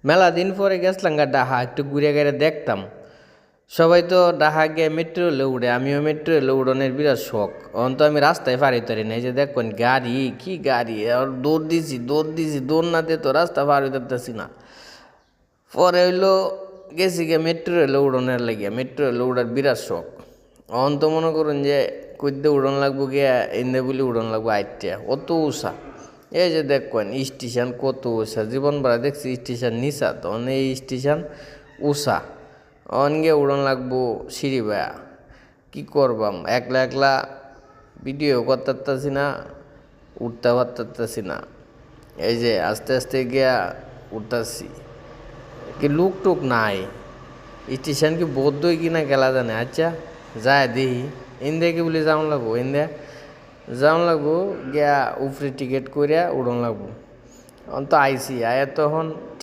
মেলা দিন পরে গেছিলাম গা ডাহা, একটু ঘুরে ঘুরে দেখতাম। সবাই তো ডাহা গিয়ে মেট্রো রেলে উড়ে, আমিও মেট্রো রেলে উড়নের বিরাট শখ। অন তো আমি রাস্তায় পারি তারি না, এই যে দেখবেন গাড়ি, কি গাড়ি, আর দৌড় দিছি, দৌড় না দিয়ে তো রাস্তা পার হইতে পারতেছি না। পরে হইলো গেছি গিয়ে মেট্রো রেলে উড়নের লাগিয়া, মেট্রো রেলে উড়ার বিরাট শখ। অন তো মনে করুন যে কইতে উড়ন লাগবো গিয়া এনে বলি উড়ন লাগবো আইটিয়া, অত উষা। এই যে দেখবেন স্টেশন কত উষা, জীবন ভরা দেখছি স্টেশন নিচা, তো এই স্টেশন উষা। অন গিয়ে উড়ন লাগবো সিঁড়ি ভায়া, কি করবাম, একলা একলা ভিডিও করতে পারতাছি না, উঠতে পারতাছি না। এই যে আস্তে আস্তে গিয়া উঠতাছি, কি লুক টুক নাই, স্টেশন কি বোধ কিনা গেলা জানে। আচ্ছা যায় দেখি, ইন্দে কি বলে যাওন লাগবো, ইন্দে যাওন লাগবো গিয়া উপরে টিকিট করিয়া উড়ন লাগবো। অন্ত আইসি আয়া তখন